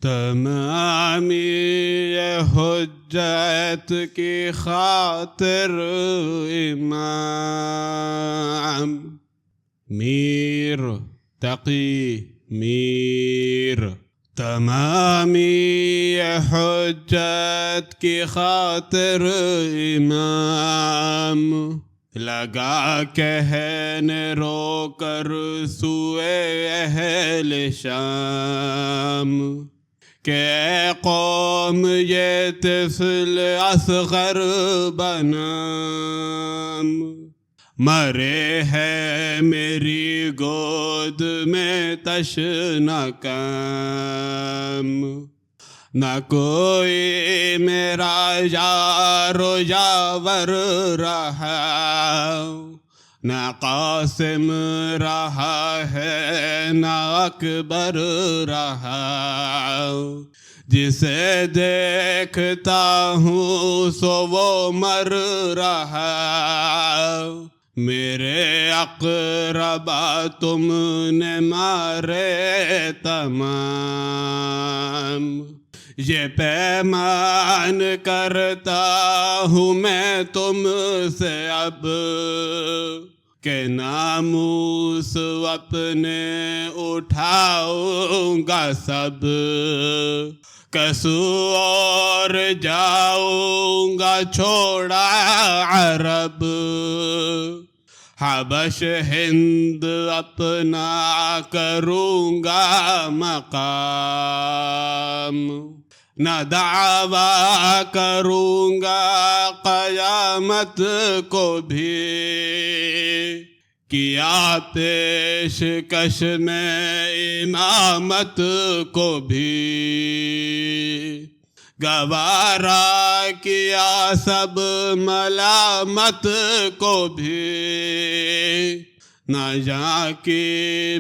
تمامی حجت کی خاطر امام میر تقی میر، تمامی حجت کی خاطر امام لگا کہنے رو کر سوئے اہل شام کہ اے قوم یہ طفل اصغر بنام مرے ہے میری گود میں تشنہ کام، نہ کوئی میرا یار و یاور رہا، نہ قاسم رہا ہے نہ اکبر رہا، جسے دیکھتا ہوں سو وہ مر رہا، میرے اقربا تم نے مارے تمام، یہ پیمان کرتا ہوں میں تم سے اب کہ ناموس اپنے اٹھاؤں گا سب، کسو اور جاؤں گا چھوڑا عرب، حبش ہند اپنا کروں گا مقام، نہ دعویٰ کروں گا قیامت کو بھی، کیا پیشکش میں امامت کو بھی، گوارا کیا سب ملامت کو بھی، نہ جہاں کی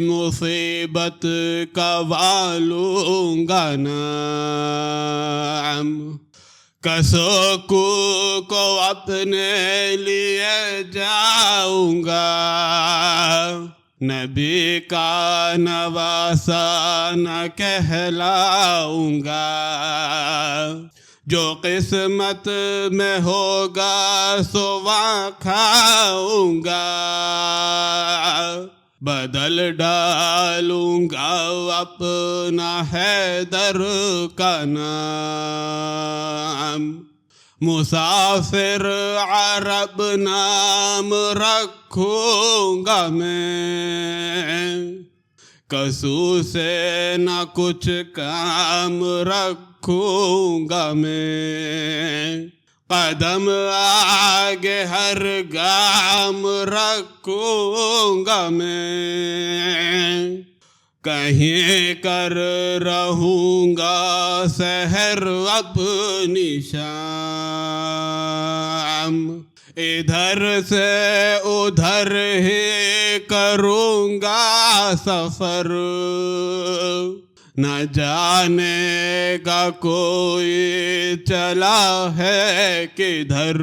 مصیبت کا والوں گا نام، کسو کو اپنے لیے جاؤں گا، نبی کا نواسا نہ کہلاؤں گا، جو قسمت میں ہوگا سو وہاں کھاؤں گا، بدل ڈالوں گا اپنا حیدر کا نام، مسافر عرب نام رکھوں گا میں، کسو سے نہ کچھ کام رکھوں گا میں، قدم آگے ہر گام رکھوں گا میں، کہیں کر رہوں گا سحر اپنی شام، ادھر سے ادھر ہی کروں گا سفر، نہ جانے گا کوئی چلا ہے کدھر،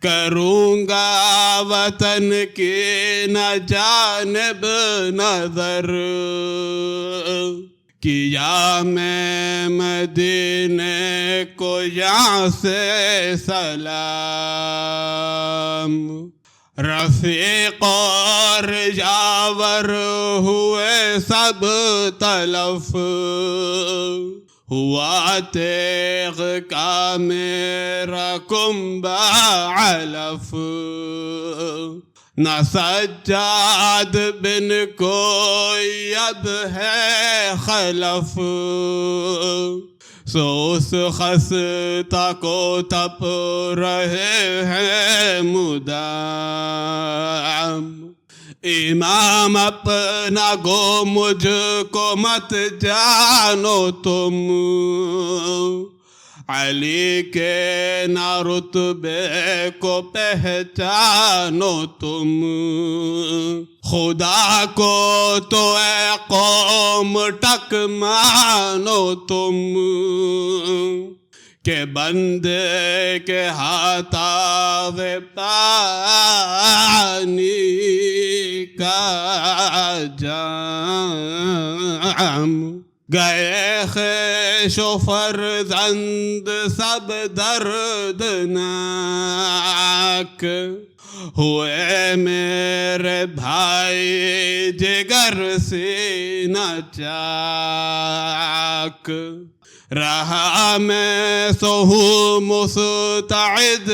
کروں گا وطن کی نہ جانب نظر، کیا میں مدینے کو یہاں سے سلام، رفیق اور یاور ہوئے سب تلف، ہوا تیغ کا میرا کنبہ علف، نہ سجاد بن کوئی اب ہے خلف، سو اس خستہ کو تپ رہے ہیں مدام، امام اپنا گو مجھ کو مت جانو تم، علی کے نہ رتبے کو پہچانو تم، خدا کو تو اے قوم ٹک مانو تم، کہ بندے کے ہاتھ آوے پانی کا جام۔ گئے خیش و فرزند سب دردناک، ہوئے میرے بھائی جگر سینہ چاک، رہا میں سو ہوں مستعد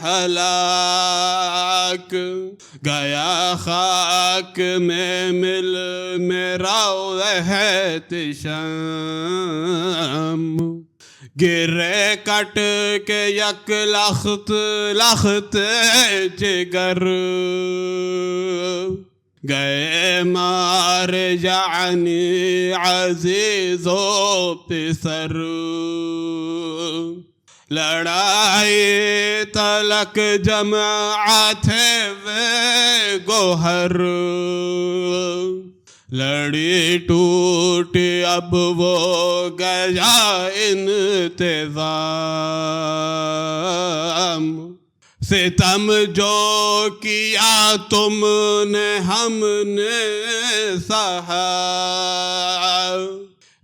ہلاک، گیا خاک میں مل میرا احتشام، گرے کٹ کے یک لخت لخت جگر، گئے مار یعنی عزیز و پسر، لڑائی تلک جمع تھے وے گوہر، لڑی ٹوٹی اب وہ گیا انتظام، ستم جو کیا تم نے ہم نے سہا،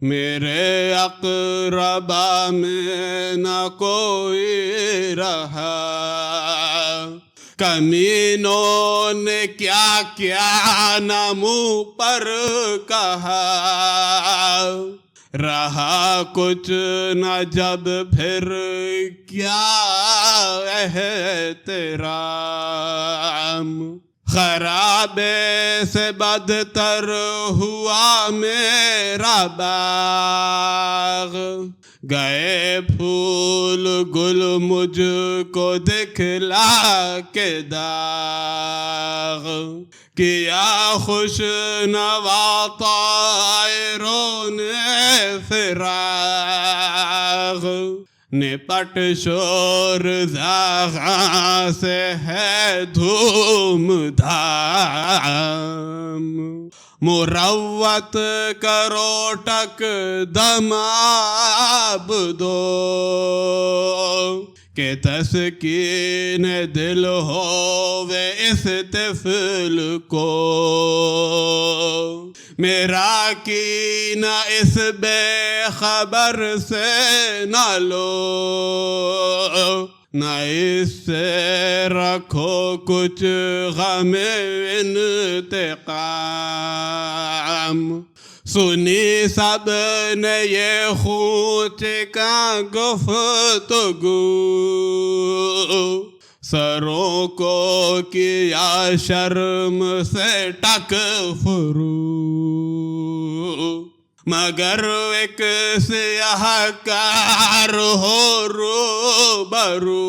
میرے اقربا میں نہ کوئی رہا، کمینوں نے کیا کیا نہ منہ پر کہا، رہا کچھ نہ جب پھر کیا احترام، خرابے سے بدتر ہوا میرا باغ، گئے پھول گل مجھ کو دکھلا کے داغ، کیا خوش نوا طائروں نے فراغ، نپٹ شور زاغاں سے ہے دھوم دھام، مروت کرو ٹک دم آب دو، کہ تسکین دل ہووے اس طفل کو، میرا کینہ اس بے خبر سے نہ لو، نہ اس سے رکھو کچھ غم انتقام، سنی سب نے یہ خون کا گفتگو، سروں کو کیا شرم سے ٹک فرو، مگر ایک سیاہ کار ہو روبرو،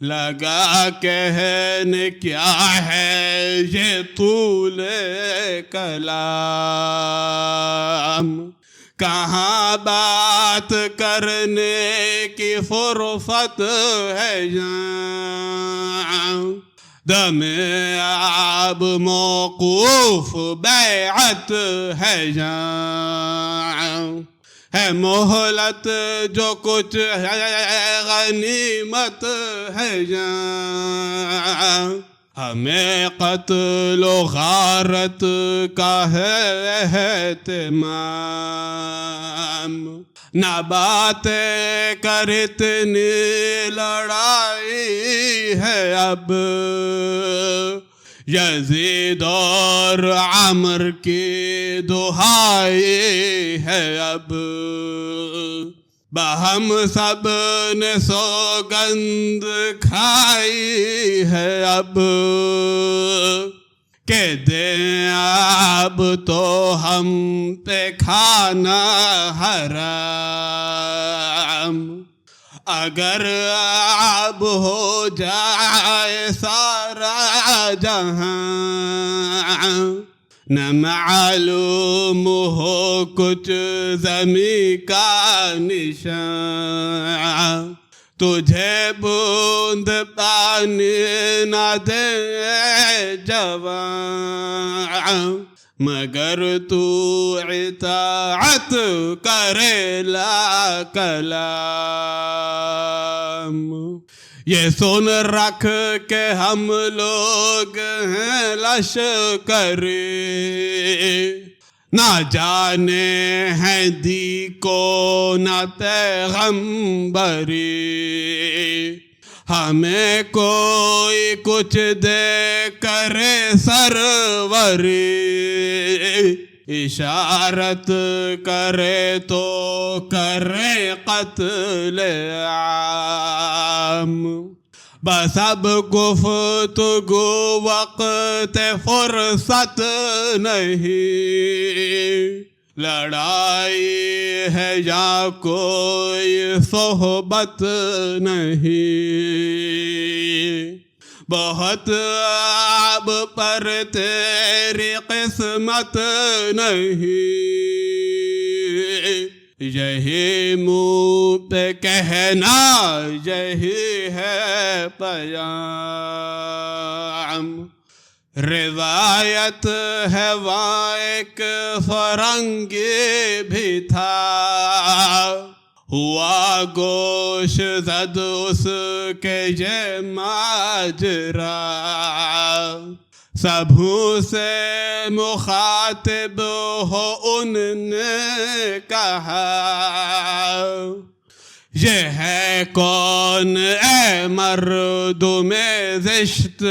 لگا کہنے کیا ہے یہ طول کلام، کہاں بات کرنے کی فرصت ہے یہاں، دم آب موقوف بیعت ہے یہاں، ہے مہلت جو کچھ ہے غنیمت ہے یہاں، ہمیں قتل و غارت کا ہے اہتمام، نہ باتیں کر اتنی لڑائی ہے اب، یزید اور عمر کی دہائی ہے اب، باہم سب نے سوگند کھائی ہے اب، کہ دیں اب تو ہم پہ کھانا حرام، اگر اب ہو جائے سارا جہاں، نہ معلوم ہو کچھ زمیں کا نشان، تجھے بوند پانی نہ دے جوان، مگر تو اطاعت کرے لا کلام، یہ سن رکھ کہ ہم لوگ ہیں لشکری، نہ جانے ہیں دی کو نہ پیغمبری، ہمیں کوئی کچھ دے کرے سروری، اشارت کرے تو کرے قتل عام، بس اب گفتگو وقت فرصت نہیں، لڑائی ہے یا کوئی صحبت نہیں، بہت اب پر تیری قسمت نہیں، یہی منہ پہ کہنا یہی ہے پیام، روایت ہے وہاں ایک فرنگی بھی تھا، ہوا گوش زد اس کے یہ ماجرا، سبھوں سے مخاطب ہو ان نے کہا، یہ ہے کون اے مردم زشت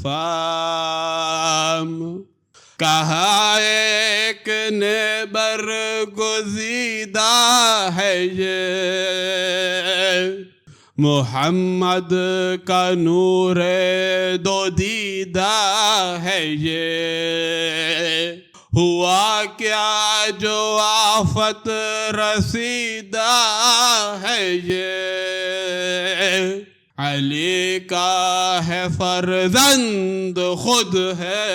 فام، کہا ایک نے برگزیدہ ہے یہ، محمد کا نور دو دیدہ ہے یہ، ہوا کیا جو آفت رسیدہ ہے یہ، علی کا ہے فرزند خود ہے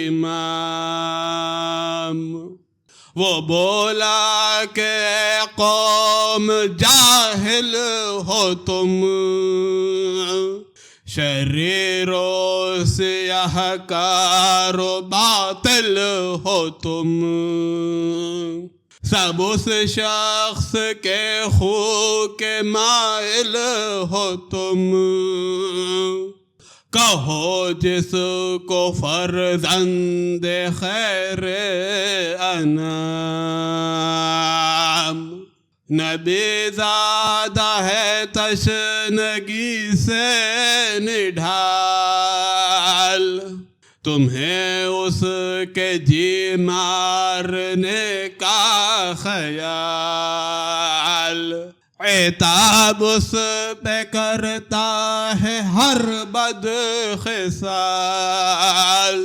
امام، وہ بولا کہ اے قوم جاہل ہو تم، شریر و سیاہ کار و باطل ہو تم، سب اس شخص کے خو کے مائل ہو تم، کہو جس کو فرزند خیر انام، نبی زادہ ہے تشنگی سے نڈھال، تمہیں اس کے جی مارنے کا خیال، عتاب اس پہ کرتا ہے ہر بد خصال،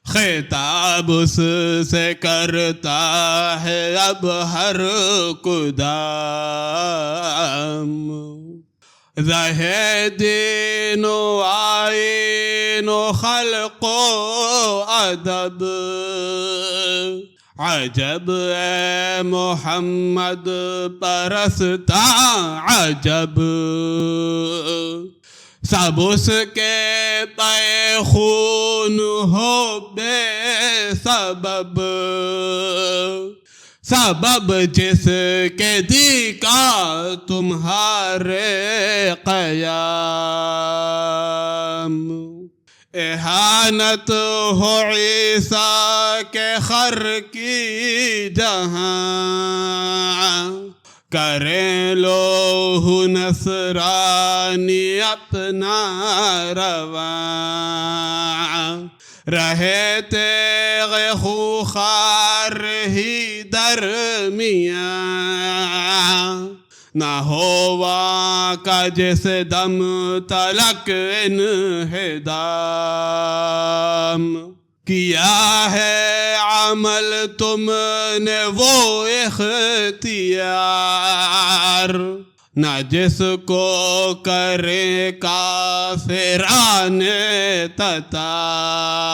خطاب اس سے کرتا ہے اب ہر قدام، رہے دین و آئین و خلق و ادب، عجب اے محمد پرستا عجب، سب اس کے پے خون ہو بے سبب، سبب جس کے دی کا تمہارے قیام، احانت ہو عیسیٰ کے خر کی جہاں، کریں لوح نصرانی اپنا رواں، رہے تیغ خوخار ہی درمیاں، نہ ہوا کا جس دم تلک انہدام، کیا ہے عمل تم نے وہ اختیار، نہ جس کو کرے کافران تتار،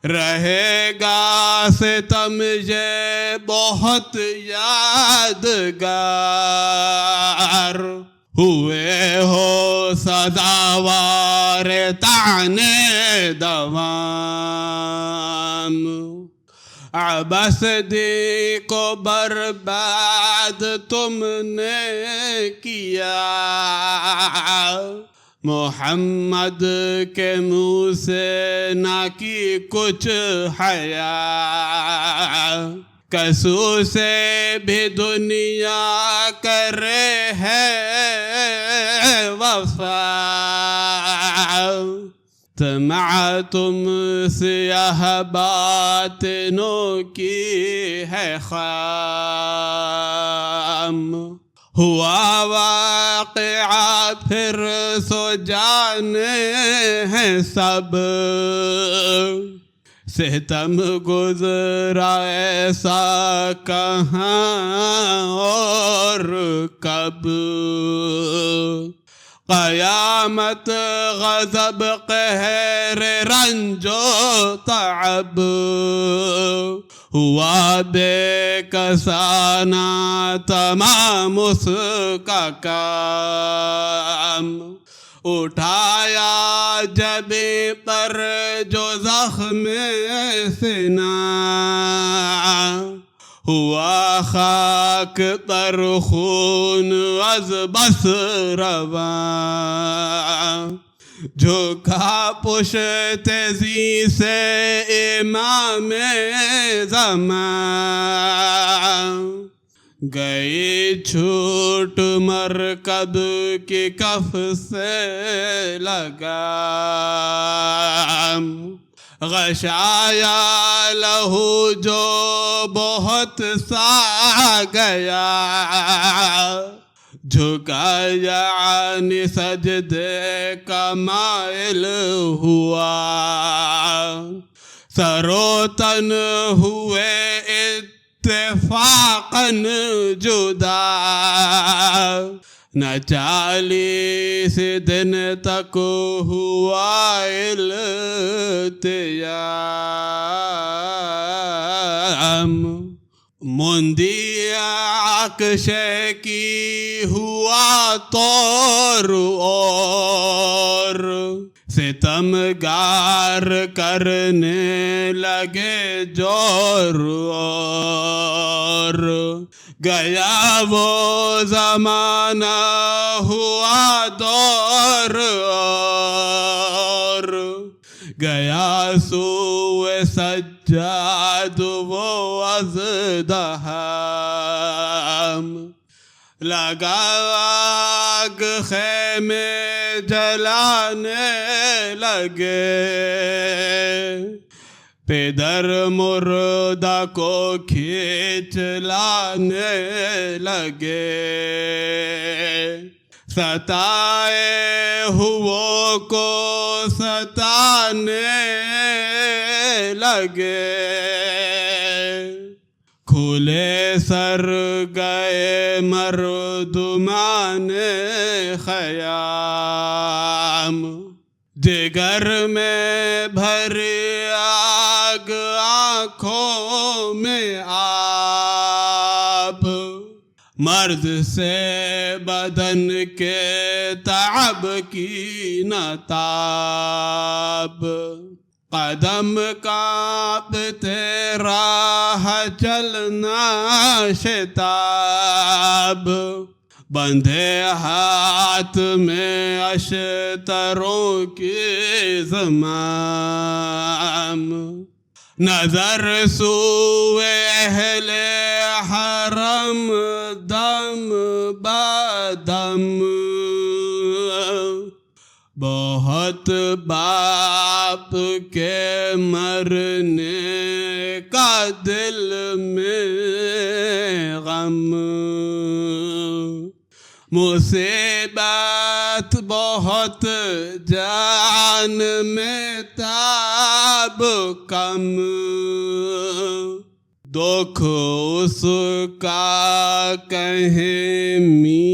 رہے گا ستم یہ بہت یادگار، ہوئے ہو سزاوار طعنے دوام، عبث دی کو برباد تم نے کیا، محمد کے منہ سے نہ کی کچھ حیا، کسو سے بھی دنیا کرے ہے وفا، طمع تم سیاہ باطنوں کی ہے خام، ہوا واقعہ پھر سو جانے ہیں سب، ستم گزرا ایسا کہاں اور کب، قیامت غضب قہر رنج و تعب، ہوا بے کسانہ تمام اس کا کام، اٹھایا جبیں پر جو زخم سینہ، ہوا خاک پر خون از بس رواں، جھکا پشت زی سے امام زمان، گئی چھوٹ مرکب کی کف سے لگام، غشایا لہو جو بہت سا گیا، جھکا یعنی سجدے کا مائل ہوا، سر و تن ہوئے اتفاقاً جدا، نہ 40 دن تک ہوا التیام، مندی عکشے کی ہوا طور اور، ستمگار کرنے لگے جور اور، گیا وہ زمانہ ہوا دور اور، گیا سوئے سجاد وہ ازدحام، لگا آگ خیمے جلانے لگے، پیدر مردہ کو کھینچ لانے لگے، ستائے ہوئوں کو ستانے لگے، کھلے سر گئے مردمان خیام، جگر میں بھری آگ آنکھوں میں آب، مرض سے بدن کے تعب کی نہ تاب، قدم کانپتے راہ چلنا شتاب، بندھے ہاتھ میں اشتروں کی زمام، نظر سوئے اہل حرم دم بدم، بہت باپ کے مرنے کا دل میں غم، مصیبت بہت جان میں تاب کم، دکھ اس کا کہیں میر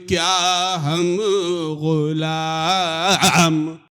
کیا ہم غلام۔